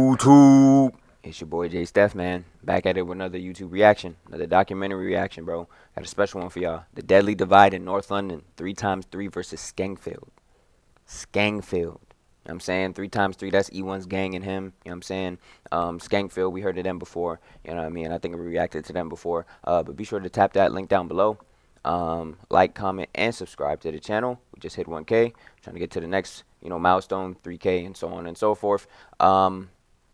YouTube? It's your boy Jay Steph, man. Back at it with another YouTube reaction, another documentary reaction, bro. Got a special one for y'all. The Deadly Divide in North London, 3x3 versus Skengfield. Skengfield. You know what I'm saying? 3x3, that's E1's gang and him. You know what I'm saying? Skengfield, we heard of them before. You know what I mean? I think we reacted to them before. But be sure to tap that link down below. Like, comment, and subscribe to the channel. We just hit 1K. Trying to get to the next, milestone, 3K, and so on and so forth.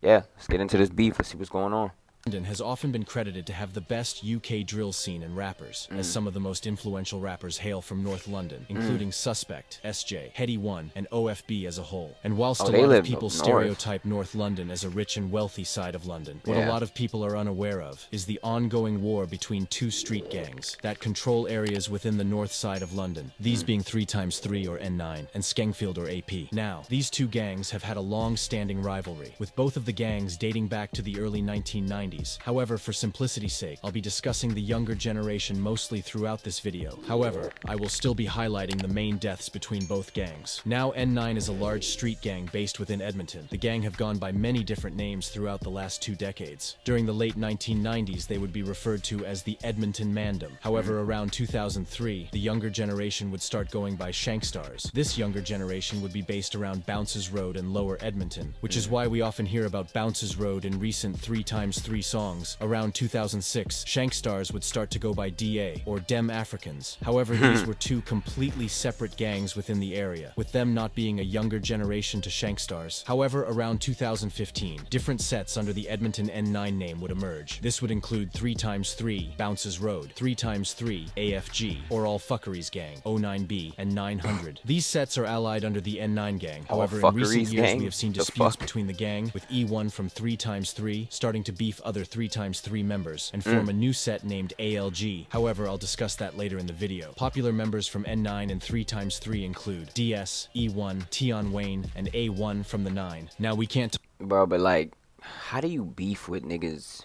Yeah, let's get into this beef. Let's see what's going on. London has often been credited to have the best UK drill scene and rappers, as some of the most influential rappers hail from North London, including Suspect, SJ, Heady One, and OFB as a whole. And whilst a lot of people stereotype North London as a rich and wealthy side of London, what a lot of people are unaware of is the ongoing war between two street gangs that control areas within the north side of London, these being 3x3 or N9 and Skengfield or AP. Now, these two gangs have had a long-standing rivalry, with both of the gangs dating back to the early 1990s. However, for simplicity's sake, I'll be discussing the younger generation mostly throughout this video. However, I will still be highlighting the main deaths between both gangs. Now, N9 is a large street gang based within Edmonton. The gang have gone by many different names throughout the last 2 decades. During the late 1990s, they would be referred to as the Edmonton Mandem. However, around 2003, the younger generation would start going by Shankstars. This younger generation would be based around Bounces Road and Lower Edmonton, which is why we often hear about Bounces Road in recent 3x3 songs. Around 2006, Shankstars would start to go by DA, or Dem Africans. However, these were two completely separate gangs within the area, with them not being a younger generation to Shankstars. However, around 2015, different sets under the Edmonton N9 name would emerge. This would include 3x3, Bounces Road, 3x3, AFG, or All Fuckeries Gang, 09B, and 900. These sets are allied under the N9 gang. However, in recent years, we have seen disputes between the gang, with E1 from 3x3 starting to beef other 3x3 members and form a new set named ALG. However, I'll discuss that later in the video. Popular members from N9 and 3x3 include DS, E1, Tion Wayne, and A1 from the 9. Now we can't Bro, but like, how do you beef with niggas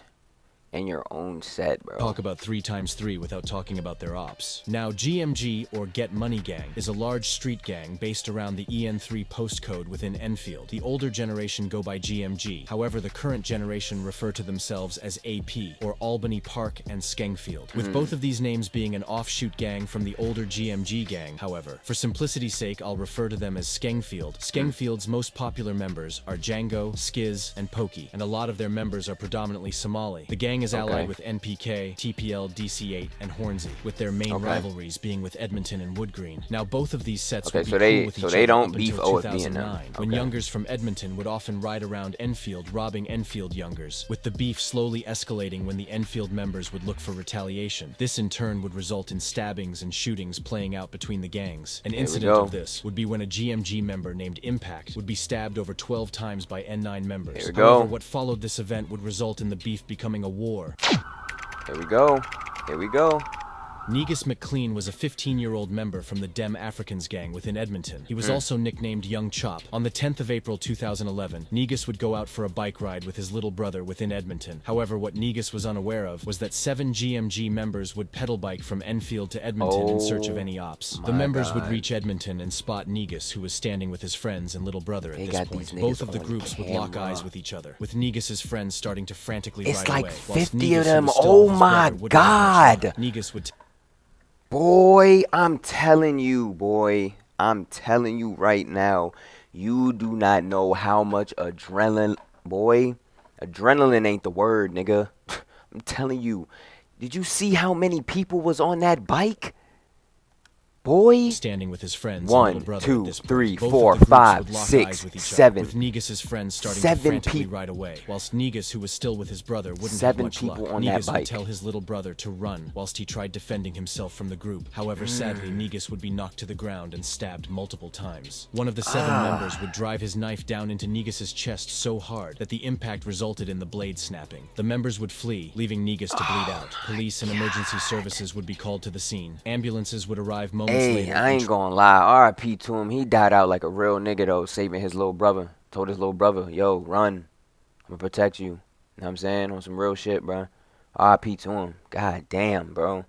in your own set, bro? Talk about 3x3 without talking about their ops. Now, GMG, or Get Money Gang, is a large street gang based around the EN3 postcode within Enfield. The older generation go by GMG. However, the current generation refer to themselves as AP, or Albany Park and Skengfield, with both of these names being an offshoot gang from the older GMG gang. However, for simplicity's sake, I'll refer to them as Skengfield. Skengfield's most popular members are Django, Skiz, and Pokey, and a lot of their members are predominantly Somali. The gang is allied with NPK, TPL, DC8, and Hornsey, with their main rivalries being with Edmonton and Woodgreen. Now, both of these sets would be cool with each other don't up beef until OFB 2009, when youngers from Edmonton would often ride around Enfield robbing Enfield youngers, with the beef slowly escalating when the Enfield members would look for retaliation. This in turn would result in stabbings and shootings playing out between the gangs. An incident of this would be when a GMG member named Impact would be stabbed over 12 times by N9 members. However, what followed this event would result in the beef becoming a war. Here we go. Here we go. Negus McClean was a 15-year-old member from the Dem Africans gang within Edmonton. He was also nicknamed Young Chop. On the 10th of April 2011, Negus would go out for a bike ride with his little brother within Edmonton. However, what Negus was unaware of was that 7 GMG members would pedal bike from Enfield to Edmonton in search of any ops. The members would reach Edmonton and spot Negus, who was standing with his friends and little brother at this point. Both of the groups would lock eyes with each other, with Negus's friends starting to frantically ride away. It's like 50 of them. Oh my God. Negus would Boy, I'm telling you, I'm telling you right now, you do not know how much adrenaline, adrenaline ain't the word, nigga. I'm telling you, did you see how many people was on that bike? Boy, standing with his friends, 1, 2, 3, 4, 5, 6, 7. With Negus's friends starting 7 to frantically people ride away, whilst Negus, who was still with his brother, wouldn't 7 have much people luck. on Negus that would bike. tell his little brother to run, whilst he tried defending himself from the group. However, sadly, Negus would be knocked to the ground and stabbed multiple times. One of the 7 members would drive his knife down into Negus's chest so hard that the impact resulted in the blade snapping. The members would flee, leaving Negus to bleed out. Police and emergency services would be called to the scene. Ambulances would arrive moments later. I ain't gonna lie, RIP to him. He died out like a real nigga though, saving his little brother. Told his little brother, yo, run. I'm gonna protect you. You know what I'm saying? On some real shit, bro. RIP to him. God damn, bro.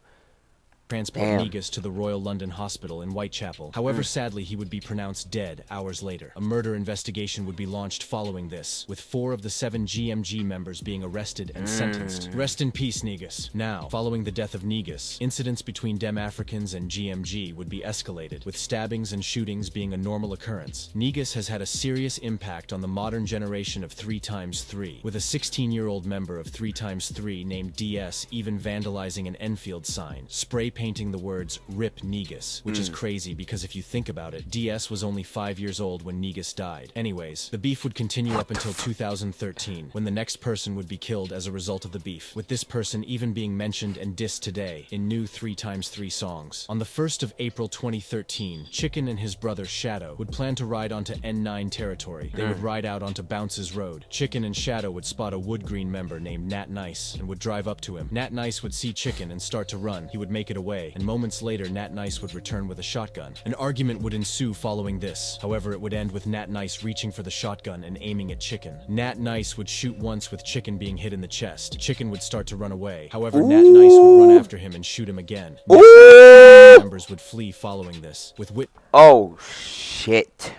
transport Negus to the Royal London Hospital in Whitechapel. However, sadly, he would be pronounced dead hours later. A murder investigation would be launched following this, with 4 of the 7 GMG members being arrested and sentenced. Rest in peace, Negus. Now, following the death of Negus, incidents between Dem Africans and GMG would be escalated, with stabbings and shootings being a normal occurrence. Negus has had a serious impact on the modern generation of 3x3, with a 16-year-old member of 3x3 named DS even vandalizing an Enfield sign, spray painting the words "Rip Negus," which is crazy because if you think about it, DS was only 5 years old when Negus died. Anyways, the beef would continue up until 2013, when the next person would be killed as a result of the beef, with this person even being mentioned and dissed today in new 3x3 songs. On the 1st of April 2013, Chicken and his brother Shadow would plan to ride onto N9 territory. They would ride out onto Bounce's Road. Chicken and Shadow would spot a Wood Green member named Nat Nice and would drive up to him. Nat Nice would see Chicken and start to run. He would make it away, and moments later Nat Nice would return with a shotgun. An argument would ensue following this. However, it would end with Nat Nice reaching for the shotgun and aiming at Chicken. Nat Nice would shoot once with Chicken being hit in the chest. Chicken would start to run away. However, Nat Nice would run after him and shoot him again. Members would flee following this, with Oh, shit.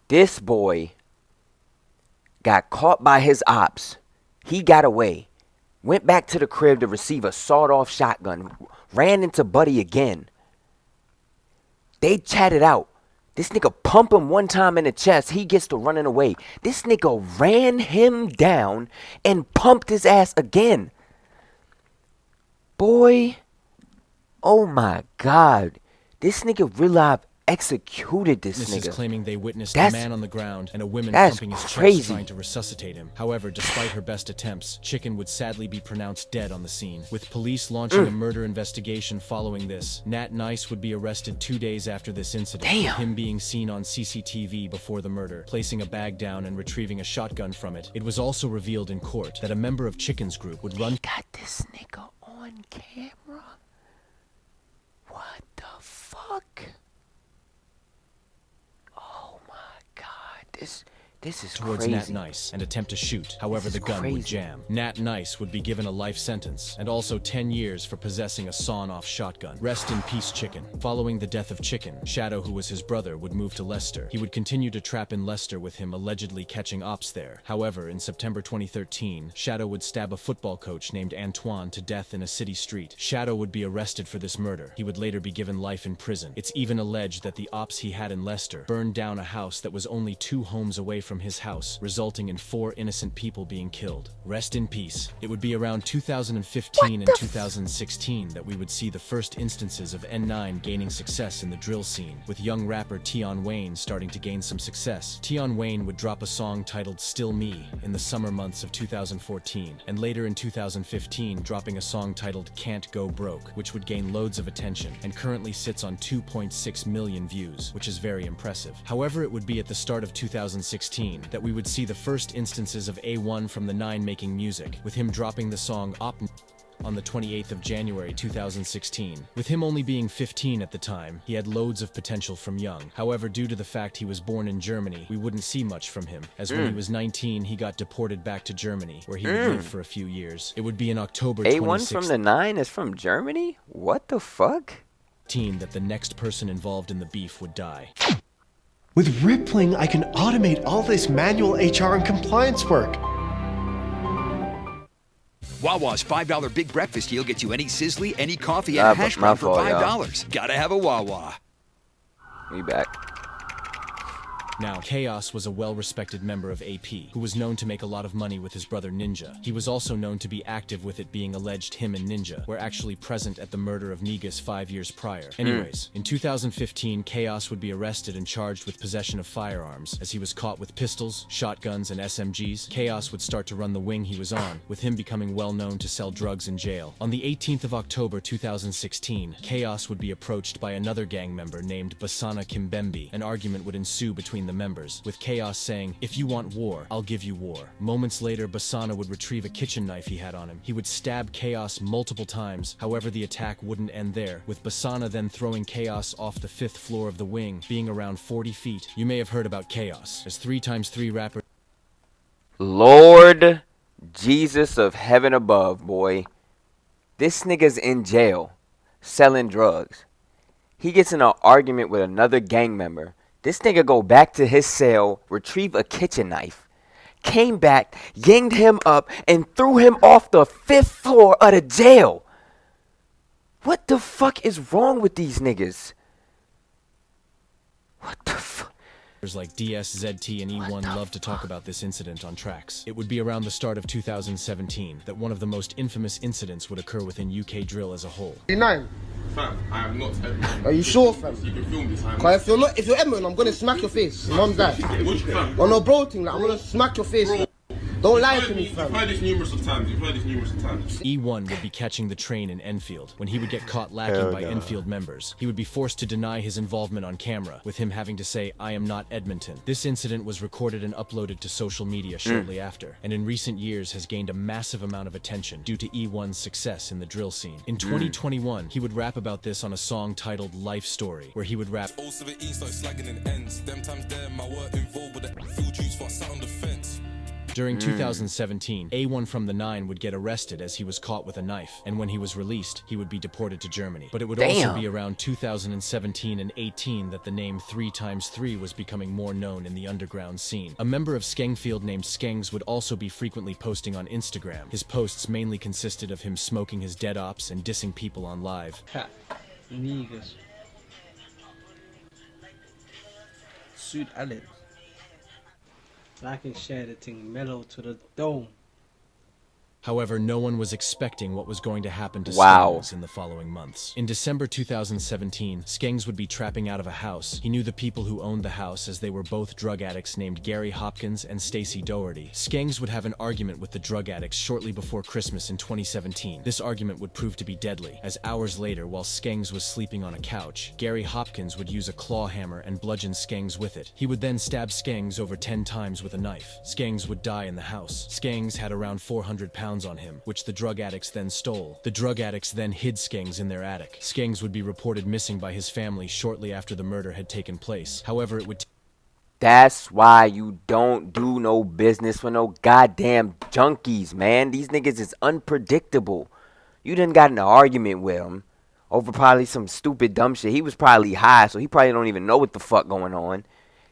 This boy got caught by his ops. He got away. Went back to the crib to receive a sawed-off shotgun. Ran into Buddy again. They chatted out. This nigga pump him one time in the chest. He gets to running away. This nigga ran him down and pumped his ass again. Boy. Oh my God. This nigga real life executed this nigga. Claiming they witnessed a man on the ground and a woman pumping his chest trying to resuscitate him. However, despite her best attempts, Chicken would sadly be pronounced dead on the scene. With police launching a murder investigation following this, Nat Nice would be arrested 2 days after this incident. With him being seen on CCTV before the murder, placing a bag down and retrieving a shotgun from it. It was also revealed in court that a member of Chicken's group would run. He got this nigga on camera? What the fuck? This is towards crazy. Nat Nice and attempt to shoot. However, the gun would jam. Nat Nice would be given a life sentence and also 10 years for possessing a sawn-off shotgun. Rest in peace, Chicken. Following the death of Chicken, Shadow, who was his brother, would move to Leicester. He would continue to trap in Leicester with him allegedly catching ops there. However, in September 2013, Shadow would stab a football coach named Antoine to death in a city street. Shadow would be arrested for this murder. He would later be given life in prison. It's even alleged that the ops he had in Leicester burned down a house that was only 2 homes away from his house, resulting in 4 innocent people being killed. Rest in peace. It would be around 2015 and 2016 that we would see the first instances of N9 gaining success in the drill scene, with young rapper Tion Wayne starting to gain some success. Tion Wayne would drop a song titled Still Me in the summer months of 2014, and later in 2015 dropping a song titled Can't Go Broke, which would gain loads of attention and currently sits on 2.6 million views, which is very impressive. However, it would be at the start of 2016 that we would see the first instances of A1 from the 9 making music, with him dropping the song Op on the 28th of January 2016. With him only being 15 at the time, he had loads of potential from young. However, due to the fact he was born in Germany, we wouldn't see much from him, as when he was 19 he got deported back to Germany, where he would live for a few years. It would be in October A1 from the 9 is from Germany? What the fuck? That the next person involved in the beef would die. With Rippling, I can automate all this manual HR and compliance work. Wawa's $5 Big Breakfast Deal gets you any sizzly, any coffee, and a hash brown for $5. Gotta have a Wawa. We back. Now, Chaos was a well-respected member of AP, who was known to make a lot of money with his brother Ninja. He was also known to be active, with it being alleged him and Ninja were actually present at the murder of Negus 5 years prior. Anyways, in 2015, Chaos would be arrested and charged with possession of firearms, as he was caught with pistols, shotguns, and SMGs. Chaos would start to run the wing he was on, with him becoming well known to sell drugs in jail. On the 18th of October 2016, Chaos would be approached by another gang member named Basana Kimbembe. An argument would ensue between the members, with Chaos saying, "If you want war, I'll give you war." Moments later, Basana would retrieve a kitchen knife he had on him. He would stab Chaos multiple times. However, the attack wouldn't end there, with Basana then throwing Chaos off the 5th floor of the wing, being around 40 feet. You may have heard about Chaos, as 3x3 rapper Lord Jesus of heaven above, boy. This nigga's in jail selling drugs. He gets in an argument with another gang member. This nigga go back to his cell, retrieve a kitchen knife, came back, yinged him up, and threw him off the 5th floor of the jail. What the fuck is wrong with these niggas? What the fuck? Like DS, ZT, and E1 love to talk about this incident on tracks. It would be around the start of 2017 that one of the most infamous incidents would occur within UK drill as a whole. N9. Fam, I am not Edmonton. Are you sure, fam? You can film this. If you're Edmonton, I'm gonna smack your face. Mom, dad. On no bro thing, like, I'm gonna smack your face. Bro. Don't lie to me, fam. You've heard this numerous of times. E1 would be catching the train in Enfield when he would get caught lacking by Enfield members. He would be forced to deny his involvement on camera, with him having to say, "I am not Edmonton." This incident was recorded and uploaded to social media shortly after, and in recent years has gained a massive amount of attention due to E1's success in the drill scene. In 2021, he would rap about this on a song titled Life Story, where he would rap, During 2017, A1 from the 9 would get arrested as he was caught with a knife, and when he was released, he would be deported to Germany. But it would also be around 2017 and 18 that the name 3x3 was becoming more known in the underground scene. A member of Skengfield named Skengs would also be frequently posting on Instagram. His posts mainly consisted of him smoking his dead ops and dissing people on live. Negus. Suit Alex. Like and share the thing mellow to the dome. However, no one was expecting what was going to happen to Skengs in the following months. In December 2017, Skengs would be trapping out of a house. He knew the people who owned the house as they were both drug addicts named Gary Hopkins and Stacy Doherty. Skengs would have an argument with the drug addicts shortly before Christmas in 2017. This argument would prove to be deadly, as hours later, while Skengs was sleeping on a couch, Gary Hopkins would use a claw hammer and bludgeon Skengs with it. He would then stab Skengs over 10 times with a knife. Skengs would die in the house. Skengs had around 400 pounds on him, which the drug addicts then stole. The drug addicts then hid Skengs in their attic. Skengs would be reported missing by his family shortly after the murder had taken place. However, it would That's why you don't do no business with no goddamn junkies, man. These niggas is unpredictable. You done got in an argument with him over probably some stupid dumb shit. He was probably high, so he probably don't even know what the fuck going on.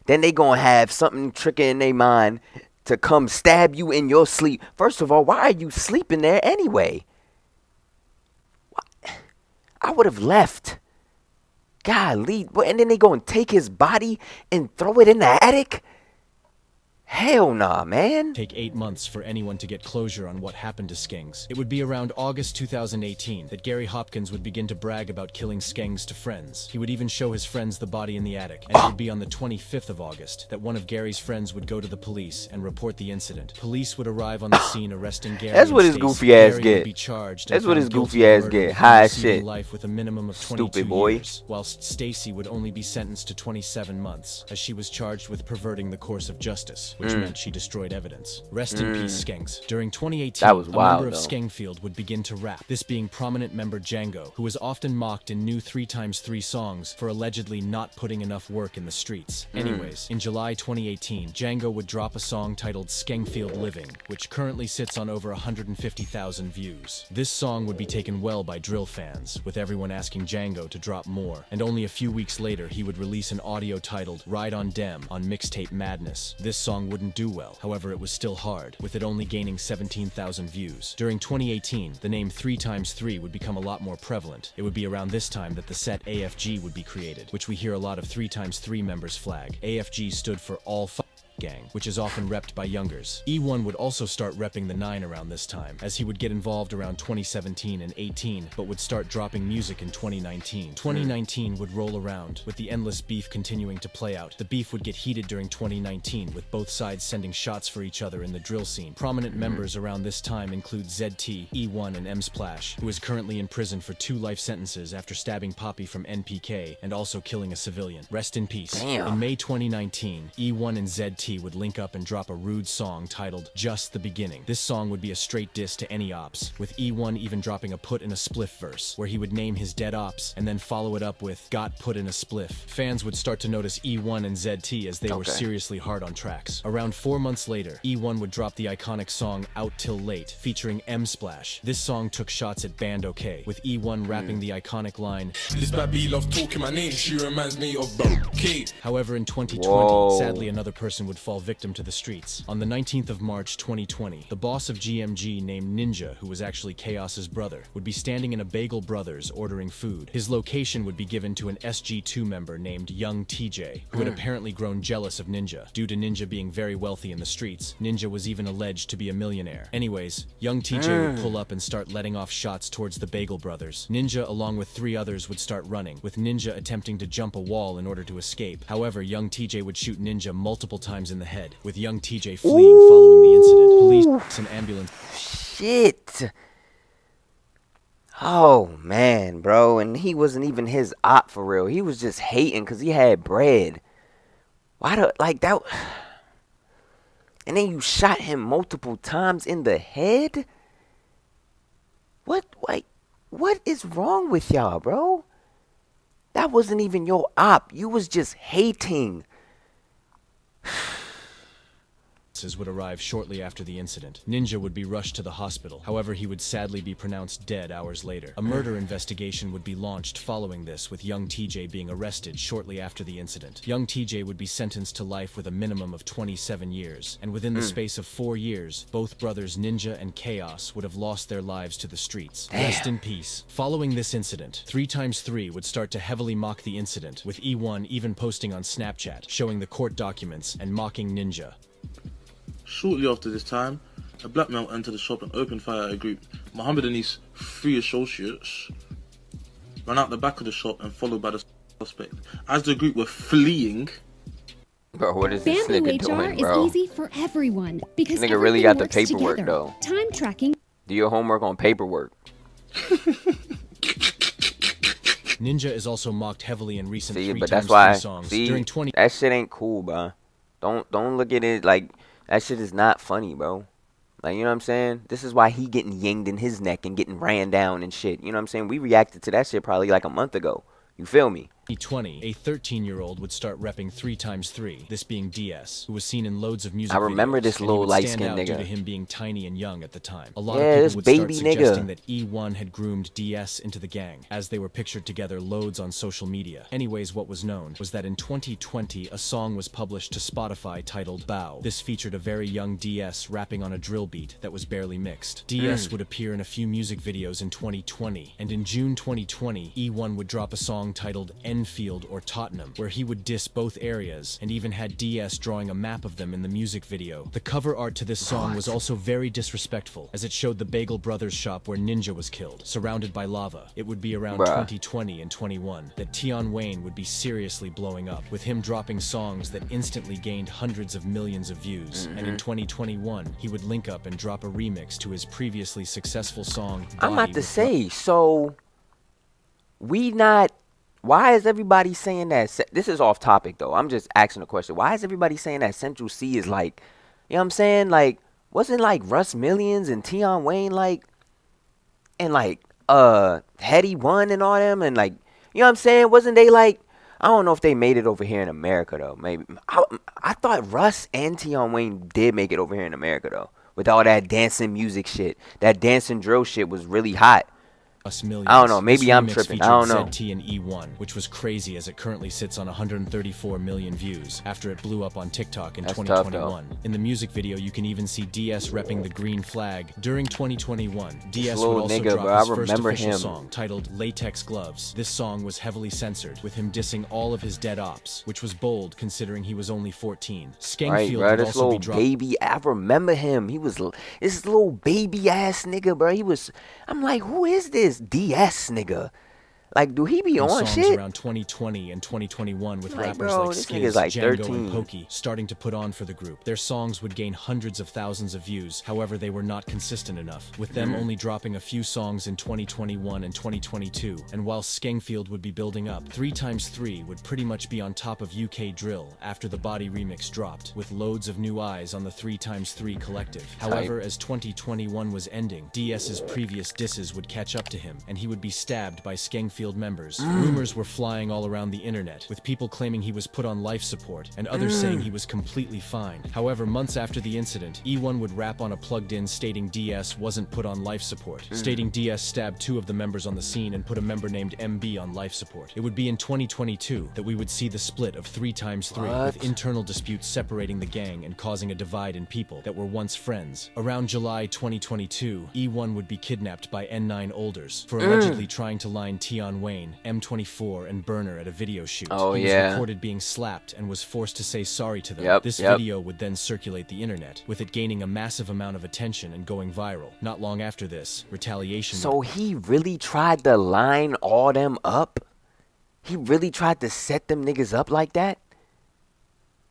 Then they gonna have something tricking in their mind to come stab you in your sleep. First of all, why are you sleeping there anyway? I would have left. Golly. And then they go and take his body and throw it in the attic? Hell nah, man. Take 8 months for anyone to get closure on what happened to Skengs. It would be around August 2018 that Gary Hopkins would begin to brag about killing Skengs to friends. He would even show his friends the body in the attic. And it would be on the 25th of August that one of Gary's friends would go to the police and report the incident. Police would arrive on the scene arresting Gary. That's what his goofy ass Gary get. Would be charged. That's what his goofy ass get. High as shit. Life with a minimum of 22 Stupid boy. years, whilst Stacy would only be sentenced to 27 months, as she was charged with perverting the course of justice, which meant she destroyed evidence. Rest in peace, Skengs. During 2018, that was a wild, member of though. Skengfield would begin to rap, this being prominent member Django, who was often mocked in new 3x3 songs for allegedly not putting enough work in the streets. Anyways, in July 2018, Django would drop a song titled Skengfield Living, which currently sits on over 150,000 views. This song would be taken well by drill fans, with everyone asking Django to drop more, and only a few weeks later he would release an audio titled Ride on Dem on mixtape Madness. This song wouldn't do well. However, it was still hard, with it only gaining 17,000 views. During 2018, the name 3x3 would become a lot more prevalent. It would be around this time that the set AFG would be created, which we hear a lot of 3x3 members flag. AFG stood for All Gang, which is often repped by youngers. E1 would also start repping the 9 around this time, as he would get involved around 2017 and 18, but would start dropping music in 2019. 2019 would roll around, with the endless beef continuing to play out. The beef would get heated during 2019, with both sides sending shots for each other in the drill scene. Prominent members around this time include ZT, E1, and M-Splash, who is currently in prison for 2 life sentences after stabbing Poppy from NPK and also killing a civilian. Rest in peace. Damn. In May 2019, E1 and ZT ZT would link up and drop a rude song titled Just the Beginning. This song would be a straight diss to any ops, with E1 even dropping a put in a spliff verse, where he would name his dead ops and then follow it up with got put in a spliff. Fans would start to notice E1 and ZT as they were seriously hard on tracks. Around 4 months later, E1 would drop the iconic song Out Till Late, featuring M Splash. This song took shots at Band OK, with E1 rapping the iconic line, "This baby love talking my name, she reminds me of Kate." However, in 2020, sadly another person would fall victim to the streets. On the 19th of March 2020, the boss of GMG named Ninja, who was actually Chaos's brother, would be standing in a Bagel Brothers ordering food. His location would be given to an SG2 member named Young TJ, who had apparently grown jealous of Ninja. Due to Ninja being very wealthy in the streets, Ninja was even alleged to be a millionaire. Anyways, Young TJ would pull up and start letting off shots towards the Bagel Brothers. Ninja, along with 3 others, would start running, with Ninja attempting to jump a wall in order to escape. However, Young TJ would shoot Ninja multiple times in the head, with Young TJ fleeing following the incident. Police and ambulance. Shit. Oh, man, bro. And he wasn't even his op for real. He was just hating because he had bread. Why the, like that? And then you shot him multiple times in the head? What, like, what is wrong with y'all, bro? That wasn't even your op. You was just hating. Would arrive shortly after the incident. Ninja would be rushed to the hospital. However, he would sadly be pronounced dead hours later. A murder investigation would be launched following this, with Young TJ being arrested shortly after the incident. Young TJ would be sentenced to life with a minimum of 27 years, and within the space of 4 years, both brothers Ninja and Chaos would have lost their lives to the streets. Rest in peace. Following this incident, 3x3 would start to heavily mock the incident, with E1 even posting on Snapchat, showing the court documents and mocking Ninja. Shortly after this time, a black male entered the shop and opened fire at a group. Muhammad and his 3 associates ran out the back of the shop and followed by the suspect. As the group were fleeing... Bro, what is this Bamboo nigga HR doing, bro? is easy for everyone because This nigga really got the works paperwork, together. though. Time tracking. Do your homework on paperwork. Ninja is also mocked heavily in recent See, 3x3 but that's why, songs. see, During 20 that shit ain't cool, bro. Don't look at it like, that shit is not funny, bro. Like, you know what I'm saying? This is why he getting yinged in his neck and getting ran down and shit. You know what I'm saying? We reacted to that shit probably like a month ago. You feel me? 2020, a 13-year-old would start repping 3x3, this being DS, who was seen in loads of music I remember videos, this and little he would stand light-skinned out nigga. due to him being tiny and young at the time. A lot Yeah, of this people would baby start suggesting nigga. that E1 had groomed DS into the gang, as they were pictured together loads on social media. Anyways, what was known was that in 2020, a song was published to Spotify titled Bow. This featured a very young DS rapping on a drill beat that was barely mixed. DS would appear in a few music videos in 2020, and in June 2020, E1 would drop a song titled Enfield or Tottenham, where he would diss both areas, and even had DS drawing a map of them in the music video. The cover art to this song was also very disrespectful, as it showed the Bagel Brothers shop where Ninja was killed, surrounded by lava. It would be around 2020 and 21 that Tion Wayne would be seriously blowing up, with him dropping songs that instantly gained hundreds of millions of views, and in 2021, he would link up and drop a remix to his previously successful song, Body. I'm about to say, so why is everybody saying that? This is off topic, though. I'm just asking a question. Why is everybody saying that Central C is like, you know what I'm saying? Like, wasn't like Russ Millions and Tion Wayne like, and like, Hetty One and all them, and like, you know what I'm saying? Wasn't they like, I don't know if they made it over here in America, though. Maybe. I thought Russ and Tion Wayne did make it over here in America, though. With all that dancing music shit. That dancing drill shit was really hot. Millions. I don't know. Maybe This I'm remix tripping. I featured don't know. ZT and E1, which was crazy as it currently sits on 134 million views after it blew up on TikTok in That's 2021. tough, in the music video, you can even see DS repping the green flag. During 2021, DS would little also nigga, drop bro, I his first remember official him. song titled Latex Gloves. This song was heavily censored, with him dissing all of his dead ops, which was bold considering he was only 14. Skengfield Right, bro, would this also be little dropped. baby, I remember him. He was this little baby ass nigga, bro. I'm like, who is this DS nigga? Like, do he be and on songs shit? around 2020 and 2021 with Like, rappers bro, like this Skeng, nigga's like Django, 13. and Pokey starting to put on for the group. Their songs would gain hundreds of thousands of views, however they were not consistent enough, with them only dropping a few songs in 2021 and 2022, and while Skengfield would be building up, 3x3 would pretty much be on top of UK Drill after the Body remix dropped, with loads of new eyes on the 3x3 collective. However, as 2021 was ending, DS's previous disses would catch up to him, and he would be stabbed by Skengfield members. Rumors were flying all around the internet, with people claiming he was put on life support, and others saying he was completely fine. However, months after the incident, E1 would rap on a plugged-in stating DS wasn't put on life support, stating DS stabbed 2 of the members on the scene and put a member named MB on life support. It would be in 2022 that we would see the split of 3x3, with internal disputes separating the gang and causing a divide in people that were once friends. Around July 2022, E1 would be kidnapped by N9 olders for allegedly trying to line Tion Wayne, M24, and Burner at a video shoot. He was recorded being slapped and was forced to say sorry to them. This video would then circulate the internet, with it gaining a massive amount of attention and going viral. Not long after this, retaliation. So he really tried to line all them up? He really tried to set them niggas up like that?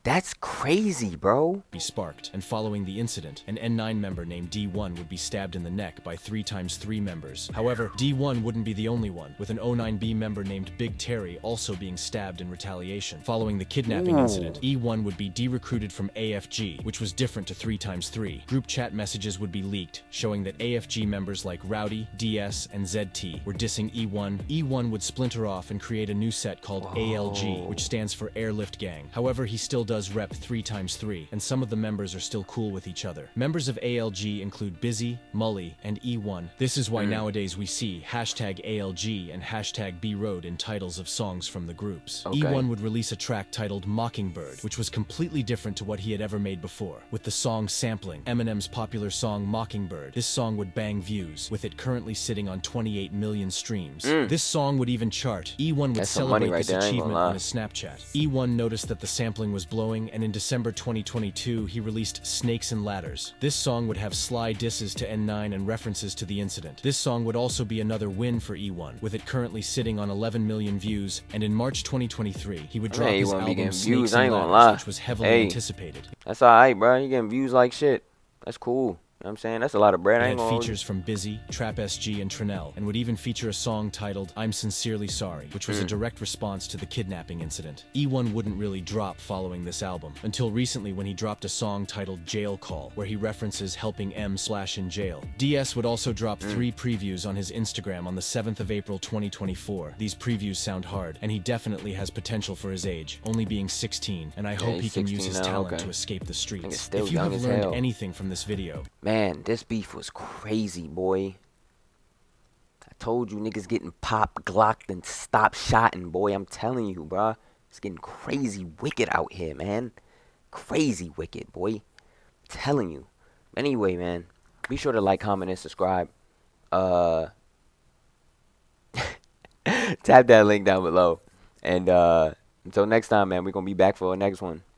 That's crazy, bro. Be sparked, and following the incident, an N9 member named D1 would be stabbed in the neck by 3x3 members. However, D1 wouldn't be the only one, with an O9B member named Big Terry also being stabbed in retaliation. Following the kidnapping incident, E1 would be de-recruited from AFG, which was different to 3x3. Group chat messages would be leaked, showing that AFG members like Rowdy, DS, and ZT were dissing E1. E1 would splinter off and create a new set called ALG, which stands for Airlift Gang. However, he still does rep 3x3, and some of the members are still cool with each other. Members of ALG include Busy, Mully, and E1. This is why nowadays we see hashtag ALG and hashtag B-Road in titles of songs from the groups. E1 would release a track titled Mockingbird, which was completely different to what he had ever made before, with the song sampling Eminem's popular song Mockingbird. This song would bang views, with it currently sitting on 28 million streams. This song would even chart. E1 would celebrate this achievement on his Snapchat. E1 noticed that the sampling was blowing, and in December 2022, he released Snakes and Ladders. This song would have sly disses to N9 and references to the incident. This song would also be another win for E1, with it currently sitting on 11 million views, and in March 2023, he would drop his album Snakes and Ladders, which was heavily anticipated. That's alright, bro. You getting views like shit. That's cool. You know what I'm saying? That's a lot of bread. It had features from Busy, Trap SG, and Trinell, and would even feature a song titled I'm Sincerely Sorry, which was a direct response to the kidnapping incident. E1 wouldn't really drop following this album, until recently when he dropped a song titled Jail Call, where he references helping M/in jail. DS would also drop 3 previews on his Instagram on the 7th of April 2024. These previews sound hard, and he definitely has potential for his age, only being 16, and I hope he can use his talent to escape the streets. If you have learned anything from this video, man, this beef was crazy, boy. I told you niggas getting popped, glocked, and stop shotting, boy. I'm telling you, bruh. It's getting crazy wicked out here, man. Crazy wicked, boy. I'm telling you. Anyway, man, be sure to like, comment, and subscribe. Tap that link down below. And until next time, man, we're going to be back for our next one.